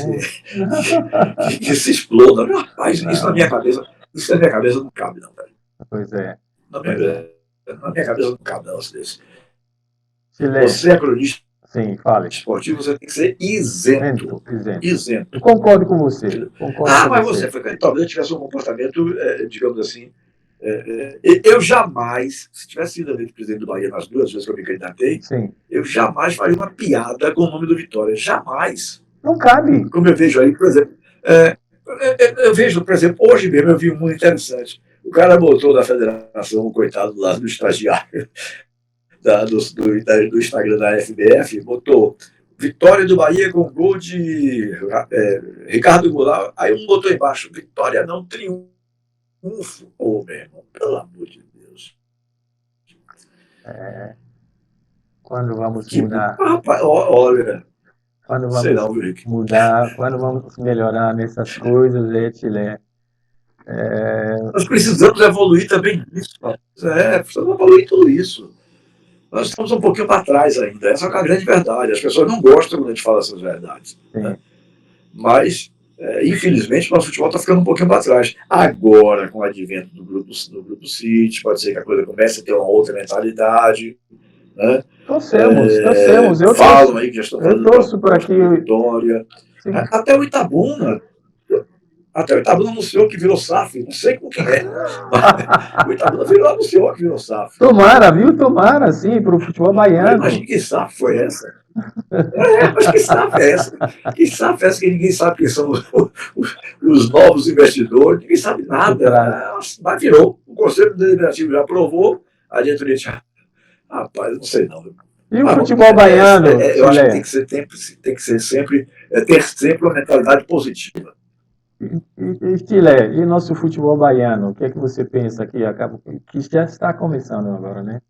se exploda. Rapaz, isso na minha cabeça não cabe, não, velho. Pois é. Na minha cabeça não cabe, não, desse. Chile. Você é cronista esportivo, você tem que ser isento. Eu concordo com você. Mas você foi, talvez tivesse um comportamento, digamos assim, eu jamais, se tivesse sido eleito presidente do Bahia nas 2 vezes que eu me candidatei, eu jamais faria uma piada com o nome do Vitória. Jamais. Não cabe. Como eu vejo aí, por exemplo, eu vejo, por exemplo, hoje mesmo eu vi um muito interessante. O cara botou da federação, o coitado lá do estagiário do Instagram da FBF, botou Vitória do Bahia com gol de Ricardo Goulart. Aí um botou embaixo, Vitória não triunfo. Meu irmão, pelo amor de Deus. Quando vamos mudar? Rapaz, olha. Quando vamos mudar, quando vamos melhorar nessas coisas, Chile? Nós precisamos evoluir também nisso. Precisamos evoluir tudo isso. Nós estamos um pouquinho para trás ainda. Essa é a grande verdade. As pessoas não gostam quando a gente fala essas verdades. Né? Mas, infelizmente, o nosso futebol está ficando um pouquinho para trás. Agora, com o advento do grupo City, pode ser que a coisa comece a ter uma outra mentalidade. Né? Torcemos. Falam aí que já estão falando. Eu torço por aqui. Vitória. Até o Itabuna anunciou que virou SAF, não sei como que é. O Itabuna anunciou que virou SAF. Tomara, sim, para o futebol baiano. Imagina que SAF foi essa. Mas que SAF é essa? Que SAF é essa que ninguém sabe quem são os novos investidores, ninguém sabe nada. Mas virou. O Conselho Deliberativo já aprovou, a diretoria já. Rapaz, não sei não. E o futebol baiano? Eu acho que tem que ser sempre, ter sempre uma mentalidade positiva. E nosso futebol baiano, o que é que você pensa que já está começando agora, né?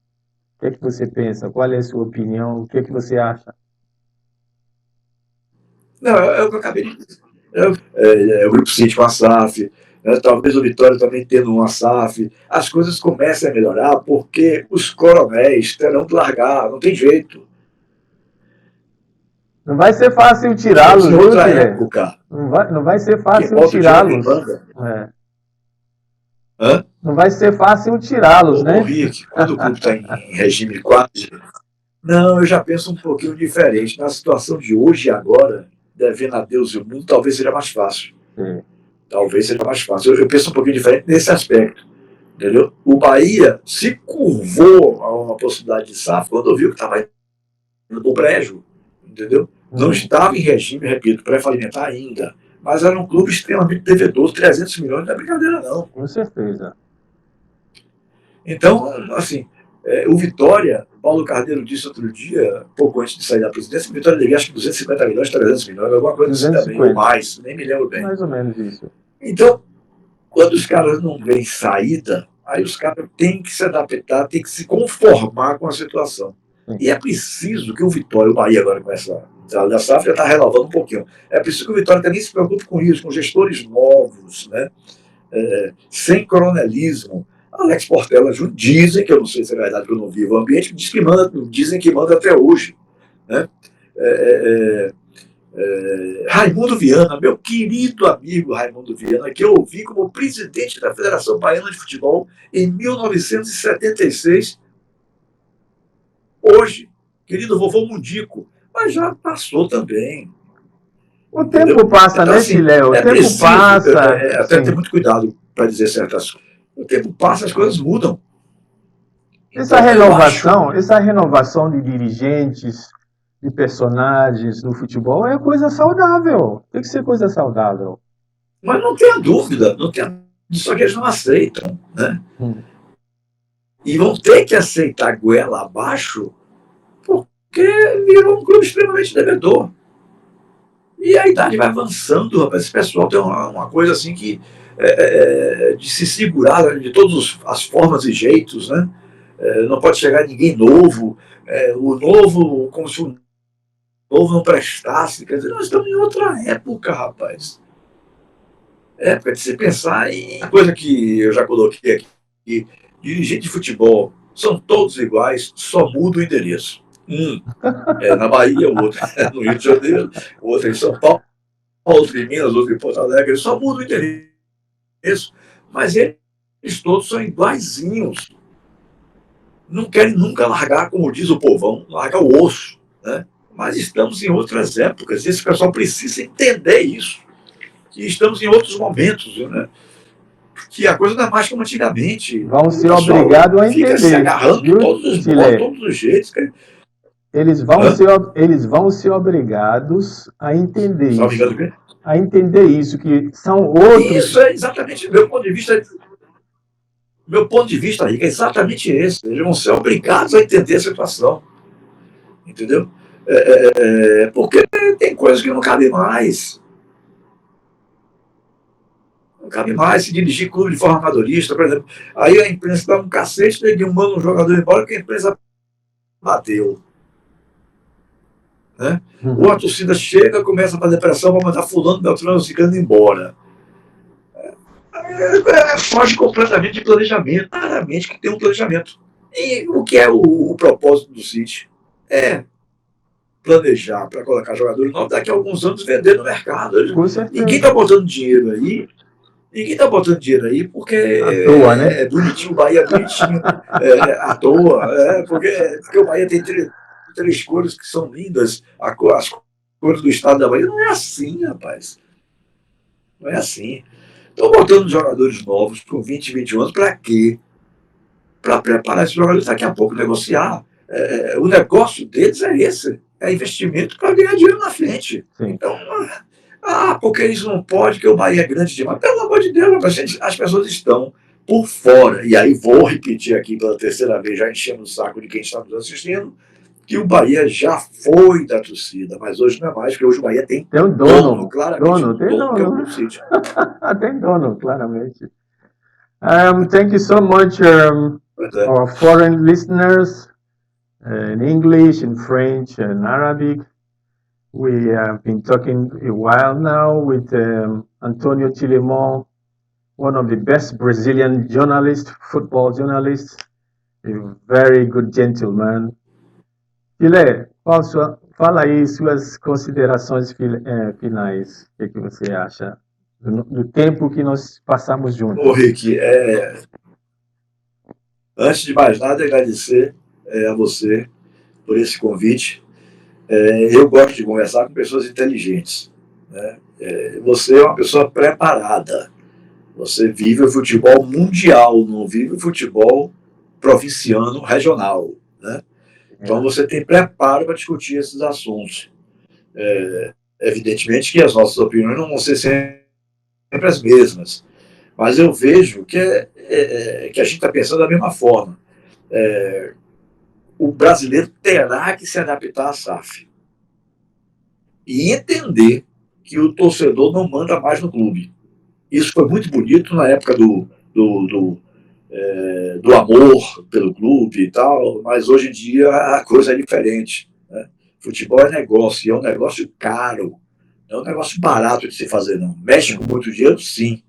O que é que você pensa? Qual é a sua opinião? O que é que você acha? Não, é o que eu acabei de dizer. O Grupo City com a SAF, talvez o Vitória também tendo uma SAF, as coisas comecem a melhorar porque os coronéis terão que largar, não tem jeito. Não vai ser fácil tirá-los, viu, época. Não vai ser fácil tirá-los. Não vai ser fácil tirá-los, né? Rick, quando o clube está em regime 4, não, eu já penso um pouquinho diferente. Na situação de hoje e agora, devendo a Deus e o mundo, talvez seja mais fácil. Talvez seja mais fácil. Eu penso um pouquinho diferente nesse aspecto. Entendeu? O Bahia se curvou a uma possibilidade de SAF quando viu que estava indo para o brejo. Entendeu? Não estava em regime, repito, pré-falimentar ainda, mas era um clube extremamente devedor, 300 milhões não é brincadeira não. Com certeza. Então, assim, o Vitória, Paulo Carneiro disse outro dia, pouco antes de sair da presidência, que o Vitória devia acho que 250 milhões, 300 milhões, alguma coisa assim também, ou mais, nem me lembro bem. Mais ou menos isso. Então, quando os caras não veem saída, aí os caras têm que se adaptar, têm que se conformar com a situação. E é preciso que o Vitória, o Bahia agora com essa da SAF já está renovando um pouquinho. É preciso que o Vitória também se preocupe com isso, com gestores novos, né? Sem coronelismo. Alex Portela dizem, que eu não sei se é verdade que eu não vivo o ambiente, dizem que manda até hoje. Né? Raimundo Viana, meu querido amigo Raimundo Viana, que eu ouvi como presidente da Federação Baiana de Futebol em 1976. Hoje, querido vovô Mundico, mas já passou também. O tempo passa, então, né, Chile? O tempo passa. Até ter muito cuidado para dizer certas coisas. O tempo passa, as coisas mudam. Essa renovação de dirigentes, de personagens no futebol é coisa saudável. Tem que ser coisa saudável. Mas não tenha dúvida, só que eles não aceitam, né? E vão ter que aceitar goela abaixo porque virou um clube extremamente devedor. E a idade vai avançando, rapaz. Esse pessoal tem uma coisa assim que de se segurar de todas as formas e jeitos, né? Não pode chegar ninguém novo. O novo, como se o novo não prestasse. Quer dizer, nós estamos em outra época, rapaz. Época de se pensar em coisa que eu já coloquei aqui. Dirigente de futebol são todos iguais, só muda o endereço. É na Bahia, o outro é no Rio de Janeiro, o outro é em São Paulo, outro em Minas, outro em Porto Alegre, só muda o endereço. Mas eles todos são iguaizinhos. Não querem nunca largar, como diz o povão, largar o osso. Né? Mas estamos em outras épocas, esse pessoal precisa entender isso. Que estamos em outros momentos, né? Que a coisa não é mais como antigamente. Vão O ser pessoal obrigados a fica se entender, agarrando de viu, todos os modos, Gilé? todos os jeitos. Eles vão ser obrigados a entender Só me isso. engano, quê? A entender isso, que são outros. Isso é exatamente meu ponto de vista. Meu ponto de vista, Rica, é exatamente esse. Eles vão ser obrigados a entender a situação. Entendeu? Porque tem coisas que não cabem mais. Não cabe mais se dirigir clube de forma amadorista, por exemplo. Aí a imprensa dá um cacete, neguinho manda um jogador embora que a imprensa bateu. Né? Ou a torcida chega, começa a fazer pressão para mandar fulano, Beltrano, Ciclano embora. Foge completamente de planejamento. Claramente que tem um planejamento. E o que é o propósito do City? É planejar para colocar jogadores novos, daqui a alguns anos vender no mercado. Com Ninguém certeza. está botando dinheiro aí. Ninguém está botando dinheiro aí porque À toa, né? é bonitinho, o Bahia é bonitinho, à toa. Porque o Bahia tem três cores que são lindas, as cores do estado da Bahia. Não é assim, rapaz. Não é assim. Estão botando jogadores novos com 20, 21 anos para quê? Para preparar esses jogadores daqui a pouco negociar. O negócio deles é esse. É investimento para ganhar dinheiro na frente. Sim. Então, porque isso não pode, que o Bahia é grande demais. Pelo amor de Deus, as pessoas estão por fora. E aí vou repetir aqui pela terceira vez, já enchendo o saco de quem está nos assistindo, que o Bahia já foi da torcida, mas hoje não é mais, porque hoje o Bahia tem um dono. claramente Tem dono, que é o dono. Grupo City. Tem dono, claramente. Thank you so much, our foreign listeners, in English, in French, and Arabic. We have been talking a while now with Antonio Chilemon, one of the best Brazilian journalists, football journalists, a very good gentleman. Guilherme, fala aí suas considerações finais. O que você acha do tempo que nós passamos juntos? Ô, Rick, antes de mais nada, agradecer a você por esse convite. Eu gosto de conversar com pessoas inteligentes. Né? Você é uma pessoa preparada. Você vive o futebol mundial, não vive o futebol provinciano, regional. Né? Então você tem preparo para discutir esses assuntos. Evidentemente que as nossas opiniões não vão ser sempre as mesmas, mas eu vejo que a gente está pensando da mesma forma. O brasileiro terá que se adaptar à SAF e entender que o torcedor não manda mais no clube. Isso foi muito bonito na época do amor pelo clube e tal, mas hoje em dia a coisa é diferente. Né? Futebol é negócio, e é um negócio caro, não é um negócio barato de se fazer, não. Mexe com muito dinheiro, sim,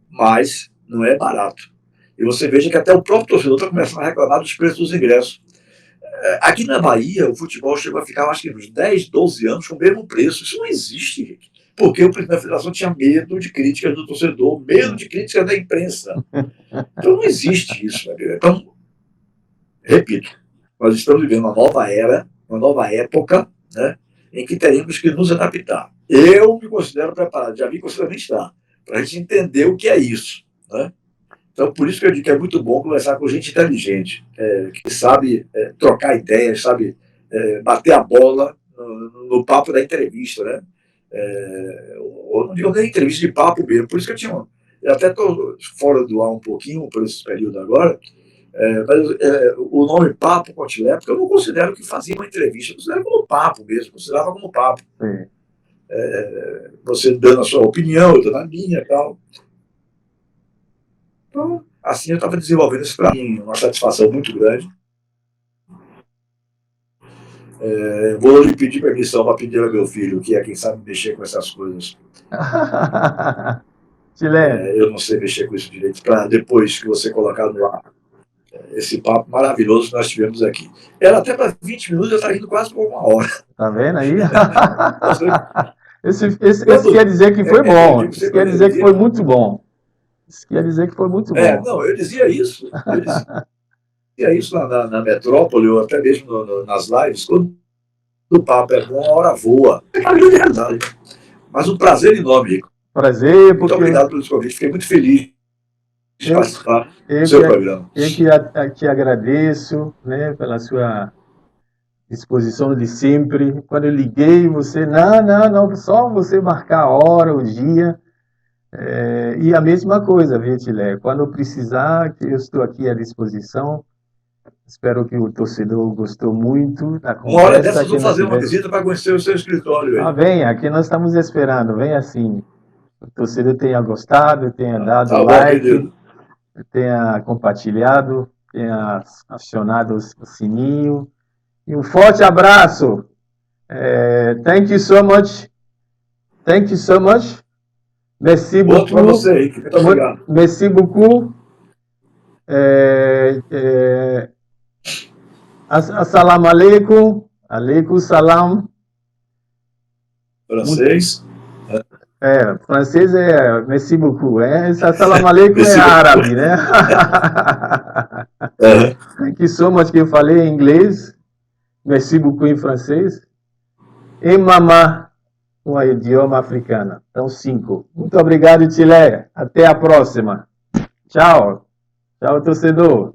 mas não é barato. E você veja que até o próprio torcedor está começando a reclamar dos preços dos ingressos. Aqui na Bahia, o futebol chegou a ficar, acho que uns 10, 12 anos com o mesmo preço. Isso não existe, Rick. Porque o presidente da federação tinha medo de críticas do torcedor, medo de críticas da imprensa. Então não existe isso. Né? Então, repito, nós estamos vivendo uma nova era, uma nova época, né, em que teremos que nos adaptar. Eu me considero preparado, já vi que você também está, para a gente entender o que é isso. Né? Então, por isso que eu digo que é muito bom conversar com gente inteligente, que sabe trocar ideias, sabe bater a bola no papo da entrevista, né? Ou não digo nem entrevista de papo mesmo. Por isso que eu até estou fora do ar um pouquinho por esse período agora, mas o nome Papo com Tilé, porque eu não considero que fazia uma entrevista, eu considero como papo mesmo, considerava como papo. Você dando a sua opinião, eu dando a minha e tal. Então, assim eu estava desenvolvendo isso para mim, uma satisfação muito grande. Vou lhe pedir permissão para pedir ao meu filho, que é quem sabe mexer com essas coisas. Chileno. Eu não sei mexer com isso direito, para depois que você colocar no ar esse papo maravilhoso que nós tivemos aqui. Era até para 20 minutos, eu estava indo quase por 1 hora. Tá vendo aí? Esse quer dizer que foi bom. Isso quer dizer que foi muito bom. Isso quer dizer que foi muito bom. Não, eu dizia isso. Eu dizia isso na metrópole, ou até mesmo nas lives, quando o papo é bom, a hora voa. É verdade. Mas um prazer enorme, Rico. Prazer, porque... Muito obrigado pelo convite. Fiquei muito feliz de participar do seu programa. Eu que agradeço, né, pela sua disposição de sempre. Quando eu liguei, você, não, só você marcar a hora, o dia. E a mesma coisa, viu, Tilé? Quando eu precisar, eu estou aqui à disposição. Espero que o torcedor gostou muito da conversa. Uma hora dessas, vou fazer uma visita para conhecer o seu escritório. Ah, venha, aqui nós estamos esperando, venha assim. O torcedor tenha gostado, tenha dado like, tenha compartilhado, tenha acionado o sininho. E um forte abraço. Thank you so much. Thank you so much. Merci beaucoup. Outro para você aí, que muito obrigado. Merci beaucoup. Assalamu alaikum. Alaikum salam. Francês. Francês é merci beaucoup. Assalamu alaikum é árabe, né? Thank you so much, que eu falei em inglês. Merci beaucoup em francês. E mamá, um idioma africano. Então, 5. Muito obrigado, Tilé. Até a próxima. Tchau. Tchau, torcedor.